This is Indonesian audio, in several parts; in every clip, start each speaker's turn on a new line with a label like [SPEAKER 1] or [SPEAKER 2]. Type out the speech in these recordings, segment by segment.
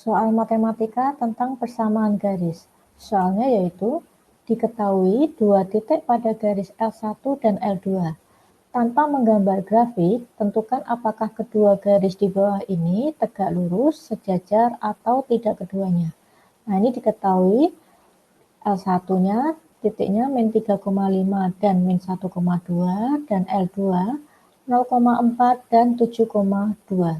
[SPEAKER 1] soal matematika tentang persamaan garis. Soalnya yaitu, diketahui dua titik pada garis L1 dan L2. Tanpa menggambar grafik, tentukan apakah kedua garis di bawah ini tegak lurus, sejajar, atau tidak keduanya. Nah, ini diketahui L1-nya titiknya min 3,5 dan min 1,2, dan L2 0,4 dan 7,2.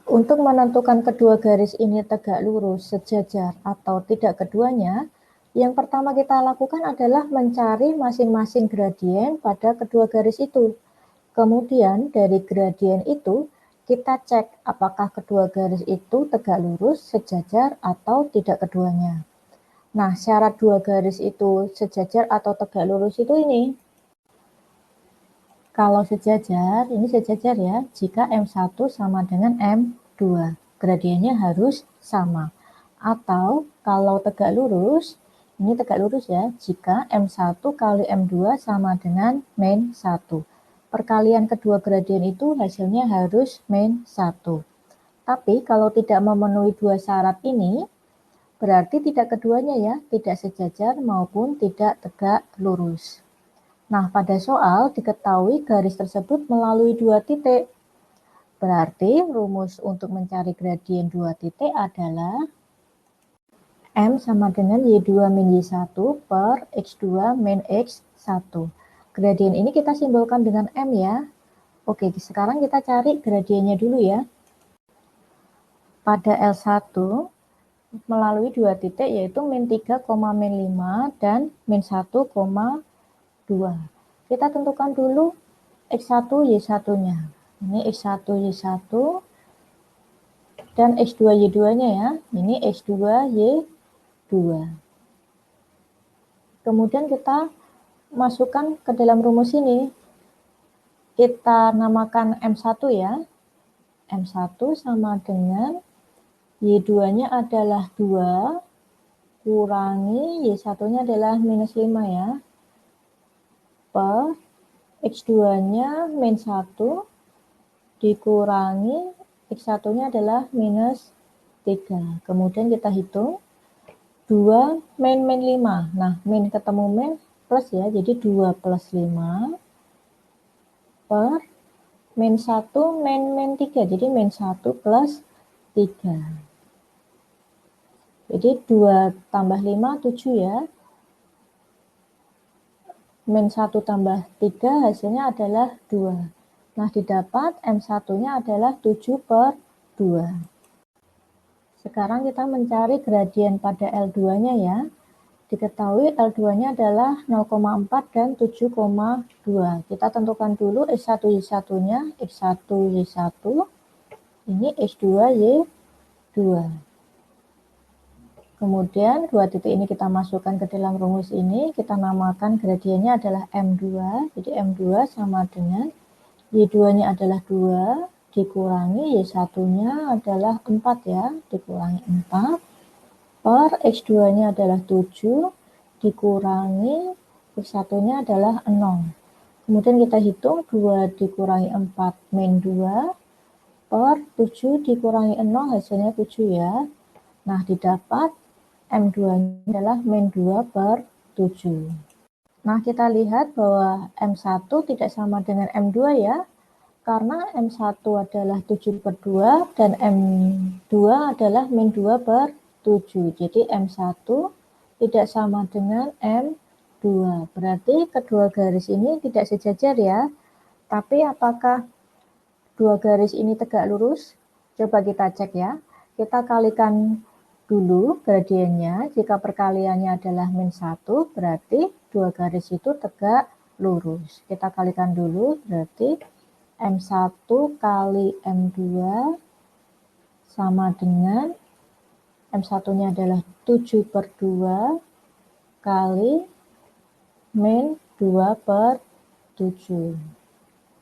[SPEAKER 1] Untuk menentukan kedua garis ini tegak lurus, sejajar, atau tidak keduanya, yang pertama kita lakukan adalah mencari masing-masing gradien pada kedua garis itu. Kemudian dari gradien itu, kita cek apakah kedua garis itu tegak lurus, sejajar, atau tidak keduanya. Nah, syarat dua garis itu sejajar atau tegak lurus itu ini. Kalau sejajar, ini sejajar ya, jika M1 sama dengan M2. Gradiennya harus sama. Atau kalau tegak lurus, ini tegak lurus ya, jika M1 kali M2 sama dengan min 1. Perkalian kedua gradien itu hasilnya harus min 1. Tapi kalau tidak memenuhi dua syarat ini, berarti tidak keduanya ya, tidak sejajar maupun tidak tegak lurus. Nah, pada soal diketahui garis tersebut melalui dua titik. Berarti rumus untuk mencari gradien dua titik adalah M sama dengan Y2 min Y1 per X2 min X1. Gradien ini kita simbolkan dengan M ya. Oke, sekarang kita cari gradiennya dulu ya. Pada L1 melalui dua titik yaitu min 3, min 5 dan min 1,2. Kita tentukan dulu X1 Y1-nya. Ini X1 Y1 dan X2 Y2-nya ya. Ini X2 Y2. Kemudian kita masukkan ke dalam rumus ini. Kita namakan M1 ya. M1 sama dengan Y2-nya adalah 2 kurangi Y1-nya adalah minus 5 ya. Per X2-nya min 1 dikurangi X1-nya adalah minus 3. Kemudian kita hitung 2 min 5. Nah, min ketemu min plus ya, jadi 2 plus 5 per min 1 min 3, jadi min 1 plus 3. Jadi 2 tambah 5, 7 ya. Min 1 tambah 3 hasilnya adalah 2. Nah, didapat M1-nya adalah 7 per 2. Sekarang kita mencari gradien pada L2-nya ya. Diketahui L2-nya adalah 0,4 dan 7,2. Kita tentukan dulu X1 Y1-nya, X1 Y1, ini X2 Y2. Kemudian dua titik ini kita masukkan ke dalam rumus ini, kita namakan gradiennya adalah M2. Jadi M2 sama dengan Y2-nya adalah 2 dikurangi Y1-nya adalah 4 ya, dikurangi 4 per X2-nya adalah 7 dikurangi X1-nya adalah 0. Kemudian kita hitung 2 dikurangi 4 min 2 per 7 dikurangi 0 hasilnya 7 ya. Nah, didapat M2-nya adalah min 2 per 7. Nah, kita lihat bahwa M1 tidak sama dengan M2 ya. Karena M1 adalah 7 per 2 dan M2 adalah min 2 per 7. Jadi M1 tidak sama dengan M2. Berarti kedua garis ini tidak sejajar ya. Tapi apakah dua garis ini tegak lurus? Coba kita cek ya. Kita kalikan dulu gradiennya. Jika perkaliannya adalah min 1, berarti dua garis itu tegak lurus. Kita kalikan dulu, berarti M1 kali M2 sama dengan M1-nya adalah 7 per 2 kali min 2 per 7.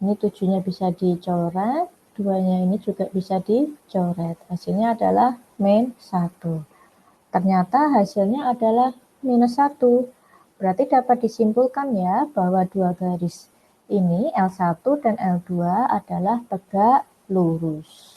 [SPEAKER 1] Ini 7-nya bisa dicoret, 2-nya ini juga bisa dicoret. Hasilnya adalah min 1. Ternyata hasilnya adalah minus 1. Berarti dapat disimpulkan ya bahwa dua garis ini L1 dan L2 adalah tegak lurus.